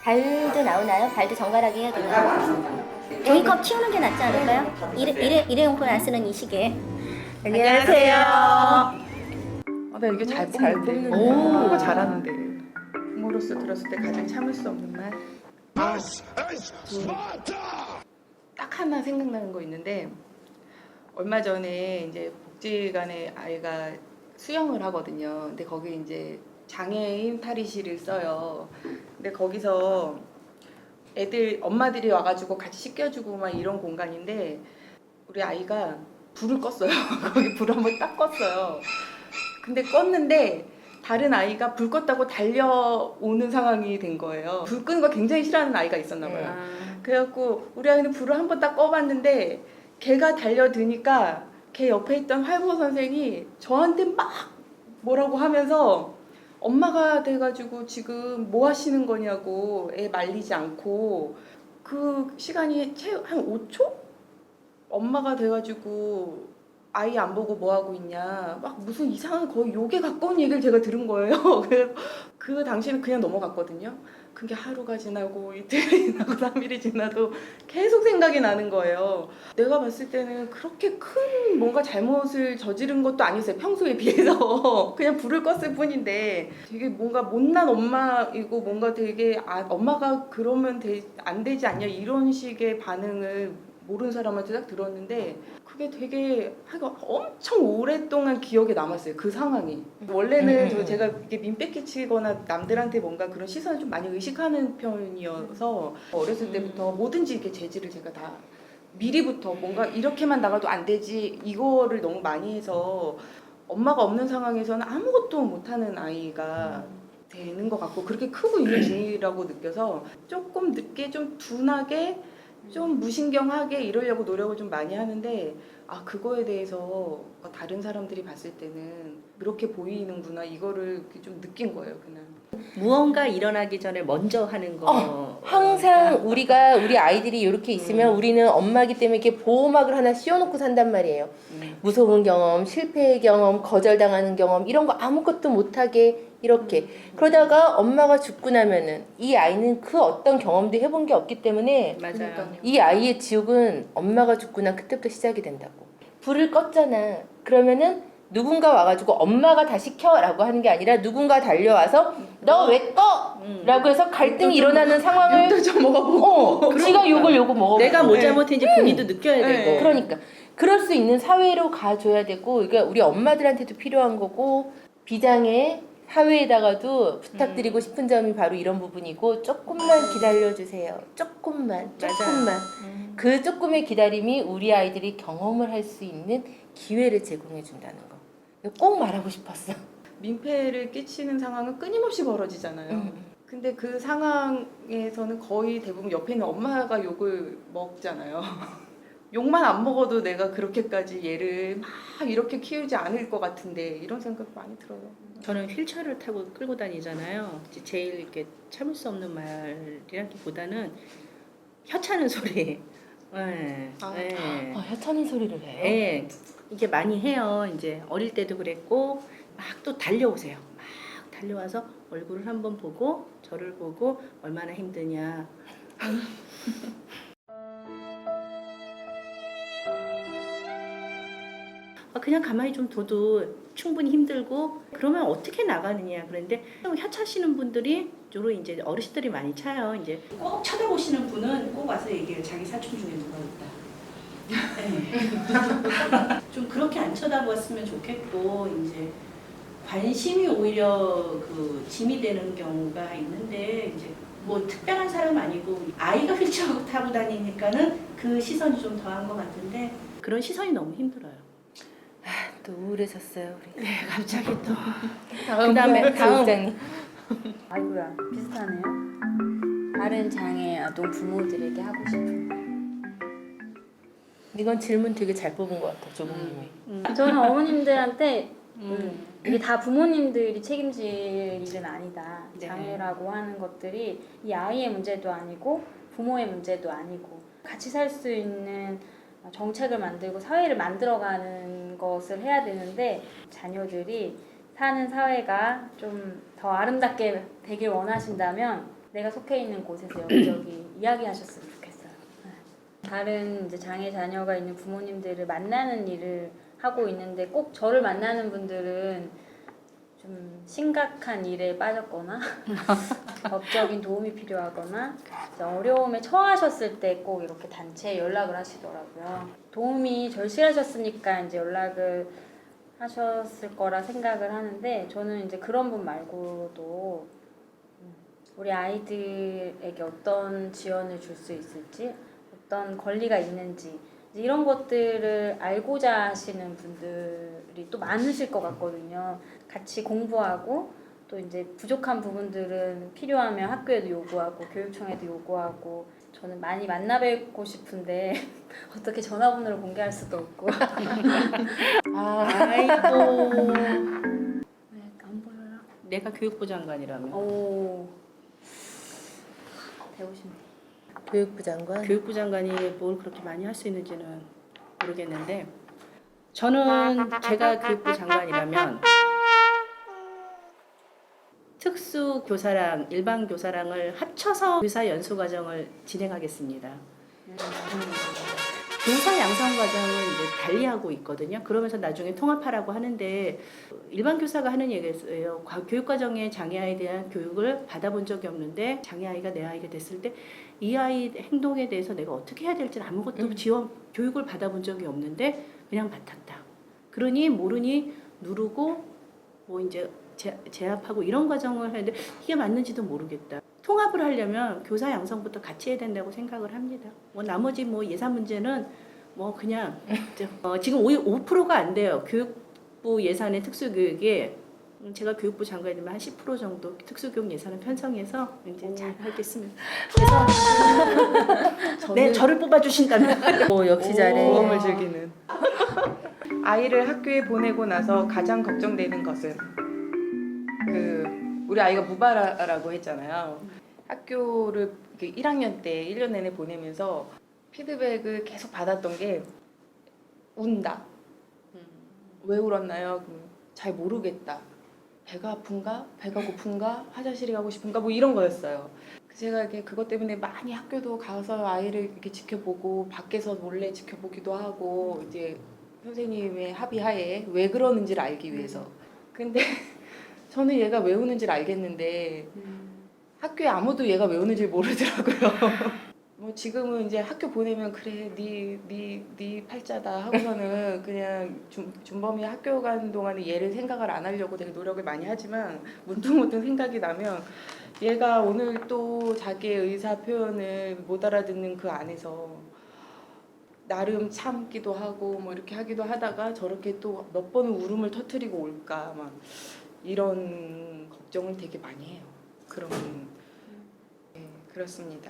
발도 나오나요? 발도 정갈하게 해야 되나요? 종이컵 치우는 게 낫지 않을까요? 일회용품 안 쓰는 이 시기에. 안녕하세요. 나 이게 잘 뽑는데. 이거 잘하는데. 부모로서 들었을 때 가장 참을 수 없는 말. 딱 하나 생각나는 거 있는데 얼마 전에 이제 복지관에 아이가 수영을 하거든요. 근데 거기 이제 장애인 탈의실을 써요. 근데 거기서 애들 엄마들이 와가지고 같이 씻겨주고 막 이런 공간인데 우리 아이가 불을 껐어요. 거기 불 한번 딱 껐어요. 근데 껐는데 다른 아이가 불 껐다고 달려오는 상황이 된 거예요. 불 끄는 거 굉장히 싫어하는 아이가 있었나 봐요. 그래갖고 우리 아이는 불을 한번 딱 꺼봤는데 걔가 달려드니까 걔 옆에 있던 활보 선생이 저한테 막 뭐라고 하면서 엄마가 돼가지고 지금 뭐 하시는 거냐고 애 말리지 않고 그 시간이 한 5초? 엄마가 돼가지고 아이 안 보고 뭐 하고 있냐 막 무슨 이상한 거의 욕에 가까운 얘기를 제가 들은 거예요. 그래서 그 당시에는 그냥 넘어갔거든요. 그게 하루가 지나고 이틀이 지나고 3일이 지나도 계속 생각이 나는 거예요. 내가 봤을 때는 그렇게 큰 뭔가 잘못을 저지른 것도 아니었어요. 평소에 비해서 그냥 불을 껐을 뿐인데 되게 뭔가 못난 엄마이고 뭔가 되게 엄마가 그러면 안 되지 않냐 이런 식의 반응을 모르는 사람한테 딱 들었는데 그게 되게 엄청 오랫동안 기억에 남았어요. 그 상황이. 원래는 제가 이렇게 민폐 끼치거나 남들한테 뭔가 그런 시선을 좀 많이 의식하는 편이어서 어렸을 때부터 뭐든지 이렇게 재질을 제가 다 미리부터 뭔가 이렇게만 나가도 안 되지 이거를 너무 많이 해서 엄마가 없는 상황에서는 아무것도 못하는 아이가 되는 것 같고 그렇게 크고 있는 중이라고 느껴서 조금 늦게 좀 둔하게 좀 무신경하게 이러려고 노력을 좀 많이 하는데 그거에 대해서 다른 사람들이 봤을 때는 그렇게 보이는구나 이거를 좀 느낀 거예요 그날. 무언가 일어나기 전에 먼저 하는 거. 항상 우리가 우리 아이들이 이렇게 있으면 우리는 엄마기 때문에 이렇게 보호막을 하나 씌워놓고 산단 말이에요. 무서운 경험, 실패의 경험, 거절당하는 경험 이런 거 아무것도 못하게 이렇게 그러다가 엄마가 죽고 나면은 이 아이는 그 어떤 경험도 해본 게 없기 때문에 맞아요. 이 아이의 지옥은 엄마가 죽고 난 그때부터 시작이 된다고. 불을 껐잖아. 그러면은 누군가 와가지고 엄마가 다시 켜라고 하는 게 아니라 누군가 달려와서 너 왜 꺼? 라고 해서 갈등이 일어나는 상황을 욕도 좀 먹어보고 지가 욕을 먹어보고 내가 뭐 잘못했는지 본인도 느껴야 되고. 그러니까 그럴 수 있는 사회로 가줘야 되고 그러니까 우리 엄마들한테도 필요한 거고 비장의 사회에다가도 부탁드리고 싶은 점이 바로 이런 부분이고 조금만 기다려주세요. 조금만 그 조금의 기다림이 우리 아이들이 경험을 할 수 있는 기회를 제공해 준다는 거. 이거 꼭 말하고 싶었어. 민폐를 끼치는 상황은 끊임없이 벌어지잖아요. 근데 그 상황에서는 거의 대부분 옆에 있는 엄마가 욕을 먹잖아요. 욕만 안 먹어도 내가 그렇게까지 얘를 막 이렇게 키우지 않을 것 같은데 이런 생각 많이 들어요. 저는 휠체어를 타고 끌고 다니잖아요. 제일 이렇게 참을 수 없는 말이라기보다는 혀차는 소리. 네. 네. 혀차는 소리를 해요. 네. 이게 많이 해요. 이제 어릴 때도 그랬고 막 또 달려오세요. 막 달려와서 얼굴을 한번 보고 저를 보고 얼마나 힘드냐. 그냥 가만히 좀 둬도 충분히 힘들고 그러면 어떻게 나가느냐 그런데 혀 차시는 분들이 주로 이제 어르신들이 많이 차요. 이제 꼭 쳐다보시는 분은 꼭 와서 얘기해요. 자기 사촌 중에 누가 있다. 네. 좀 그렇게 안 쳐다봤으면 좋겠고 이제 관심이 오히려 그 짐이 되는 경우가 있는데 이제 뭐 특별한 사람 아니고 아이가 휠체어 타고 다니니까는 그 시선이 좀 더한 것 같은데 그런 시선이 너무 힘들어요. 또 우울해졌어요 우리. 네, 갑자기 또. 그다음에 다음 아이고야 비슷하네요. 다른 장애 아동 부모들에게 하고 싶은 말. 이건 질문 되게 잘 뽑은 것 같아 조국님이. 저는 어머님들한테 이게 다 부모님들이 책임질 일은 아니다. 네. 장애라고 하는 것들이 이 아이의 문제도 아니고 부모의 문제도 아니고 같이 살 수 있는 정책을 만들고 사회를 만들어가는 것을 해야 되는데 자녀들이 사는 사회가 좀 더 아름답게 되길 원하신다면 내가 속해 있는 곳에서 여기저기 이야기하셨으면 좋겠어요. 다른 이제 장애 자녀가 있는 부모님들을 만나는 일을 하고 있는데 꼭 저를 만나는 분들은 좀 심각한 일에 빠졌거나 법적인 도움이 필요하거나 이제 어려움에 처하셨을 때 꼭 이렇게 단체에 연락을 하시더라고요. 도움이 절실하셨으니까 이제 연락을 하셨을 거라 생각을 하는데 저는 이제 그런 분 말고도 우리 아이들에게 어떤 지원을 줄 수 있을지 어떤 권리가 있는지 이런 것들을 알고자 하시는 분들이 또 많으실 것 같거든요. 같이 공부하고 또 이제 부족한 부분들은 필요하면 학교에도 요구하고 교육청에도 요구하고 저는 많이 만나 뵙고 싶은데 어떻게 전화번호를 공개할 수도 없고 아이고. 네, 안 보여요? 내가 교육부 장관이라면. 오 배우시네. 교육부 장관. 교육부 장관이 뭘 그렇게 많이 할 수 있는지는 모르겠는데 저는 제가 교육부 장관이라면 특수 교사랑 일반 교사랑을 합쳐서 교사 연수 과정을 진행하겠습니다. 교사 양성 과정을 이제 달리하고 있거든요. 그러면서 나중에 통합하라고 하는데 일반 교사가 하는 얘기예요. 교육 과정에 장애아이에 대한 교육을 받아본 적이 없는데 장애아이가 내 아이가 됐을 때 이 아이 행동에 대해서 내가 어떻게 해야 될지 아무것도 지원 교육을 받아본 적이 없는데 그냥 맡았다. 그러니 모르니 누르고 뭐 이제 제압하고 이런 과정을 하는데 이게 맞는지도 모르겠다. 통합을 하려면 교사 양성부터 같이 해야 된다고 생각을 합니다. 뭐 나머지 뭐 예산 문제는 뭐 그냥 지금 5%가 안 돼요. 교육부 예산의 특수교육에 제가 교육부 장관이면 한 10% 정도 특수교육 예산을 편성해서 이제 잘 하겠습니다. 그래서 네 저를 뽑아주신다면 역시 잘해. 모험을 즐기는 아이를 학교에 보내고 나서 가장 걱정되는 것은 우리 아이가 무바라라고 했잖아요. 학교를 1학년 때 1년 내내 보내면서 피드백을 계속 받았던 게 운다. 왜 울었나요? 잘 모르겠다. 배가 아픈가? 배가 고픈가? 화장실에 가고 싶은가? 뭐 이런 거였어요. 제가 그것 때문에 많이 학교도 가서 아이를 이렇게 지켜보고 밖에서 몰래 지켜보기도 하고 이제 선생님의 합의하에 왜 그러는지를 알기 위해서. 근데 저는 얘가 왜 우는지를 알겠는데 학교에 아무도 얘가 왜 우는지 모르더라고요. 뭐 지금은 이제 학교 보내면 그래 네 팔자다 하고서는 그냥 준범이 학교 가는 동안에 얘를 생각을 안 하려고 되게 노력을 많이 하지만 문득문득 생각이 나면 얘가 오늘 또 자기의 의사 표현을 못 알아듣는 그 안에서 나름 참기도 하고 뭐 이렇게 하기도 하다가 저렇게 또 몇 번은 울음을 터뜨리고 올까 막 이런 걱정을 되게 많이 해요. 그런 네, 그렇습니다.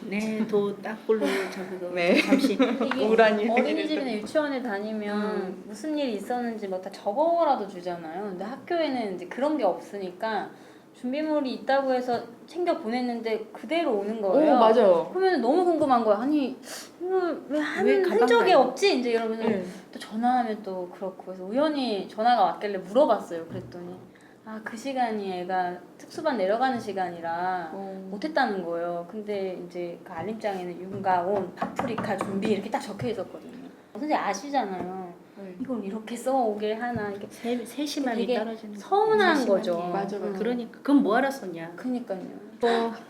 네, 도 딱골로 저기도 네. 잠시 우울한 일들이 어린이집이나 유치원에 다니면 무슨 일이 있었는지 뭐 다 적어라도 주잖아요. 근데 학교에는 이제 그런 게 없으니까 준비물이 있다고 해서 챙겨 보냈는데 그대로 오는 거예요. 맞아요. 그러면 너무 궁금한 거야. 아니 이걸 왜 왜한 가방 흔적이 말고? 없지? 이제 이러면 네. 또 전화하면 또 그렇고 그래서 우연히 전화가 왔길래 물어봤어요. 그랬더니 아 그 시간이 애가 특수반 내려가는 시간이라 못했다는 거예요. 근데 이제 그 알림장에는 윤가온, 파프리카 준비 이렇게 딱 적혀 있었거든요. 선생님 아시잖아요. 이걸 이렇게 써오게 하나 이렇게 세심함이 되게 떨어지는 서운한 세심함이. 거죠. 맞아. 그러니까 그건 뭐하러 썼냐. 그니까요.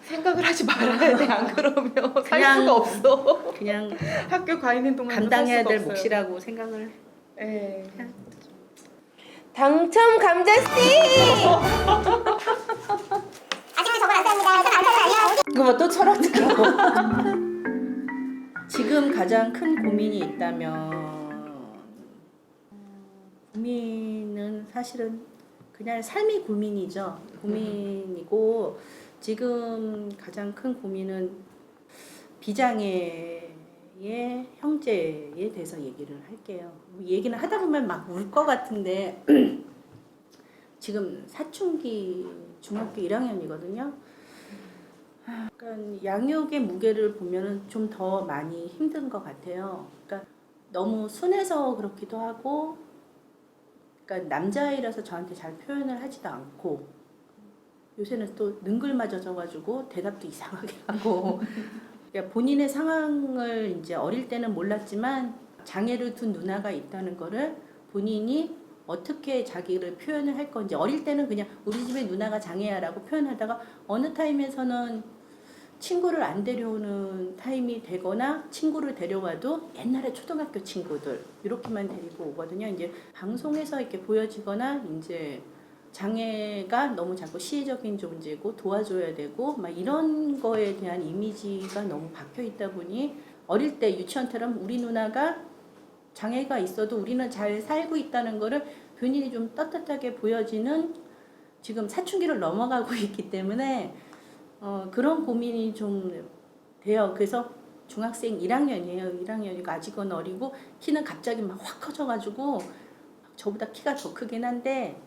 생각을 하지 말아야 돼. 안 그러면 살 그냥- 수가 없어. 그냥 학교 가 있는 동안 감당해야 될 몫이라고 생각을 네. 당첨 감자씨. 그거 또 철학적이고. 지금 가장 큰 고민이 있다면 고민은 사실은 그냥 삶이 고민이죠. 고민이고 지금 가장 큰 고민은 비장애의 형제에 대해서 얘기를 할게요. 얘기는 하다 보면 막 울 것 같은데 지금 사춘기 중학교 1학년이거든요. 그러니까 양육의 무게를 보면은 좀 더 많이 힘든 것 같아요. 그러니까 너무 순해서 그렇기도 하고, 그러니까 남자아이라서 저한테 잘 표현을 하지도 않고, 요새는 또 능글맞아져가지고 대답도 이상하게 하고 그러니까 본인의 상황을 이제 어릴 때는 몰랐지만 장애를 둔 누나가 있다는 거를 본인이 어떻게 자기를 표현을 할 건지 어릴 때는 그냥 우리 집에 누나가 장애야라고 표현하다가 어느 타임에서는 친구를 안 데려오는 타임이 되거나 친구를 데려와도 옛날에 초등학교 친구들 이렇게만 데리고 오거든요. 이제 방송에서 이렇게 보여지거나 이제 장애가 너무 자꾸 시혜적인 존재고 도와줘야 되고 막 이런 거에 대한 이미지가 너무 박혀 있다 보니 어릴 때 유치원처럼 우리 누나가 장애가 있어도 우리는 잘 살고 있다는 거를 본인이 좀 떳떳하게 보여지는 지금 사춘기를 넘어가고 있기 때문에 그런 고민이 좀 돼요. 그래서 중학생 1학년이에요. 1학년이고 아직은 어리고 키는 갑자기 막 확 커져가지고 저보다 키가 더 크긴 한데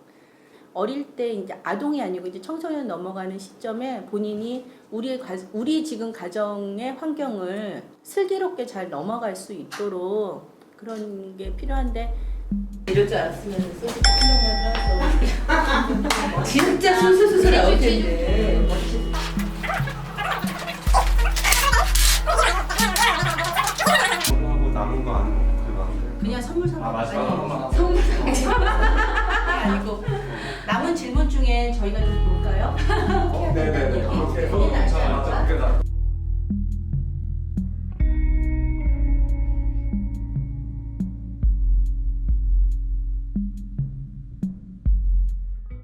어릴 때 이제 아동이 아니고 이제 청소년 넘어가는 시점에 본인이 우리 지금 가정의 환경을 슬기롭게 잘 넘어갈 수 있도록 그런 게 필요한데 이럴 줄 알았으면 소주 한 병만 사서 진짜 술술술 나올 텐데. 하고 남은 거 안 들어가는데. 그냥 선물 사고 아 맞아. 선물 아니고 남은 질문 중에 저희가 좀 볼까요? 네네네.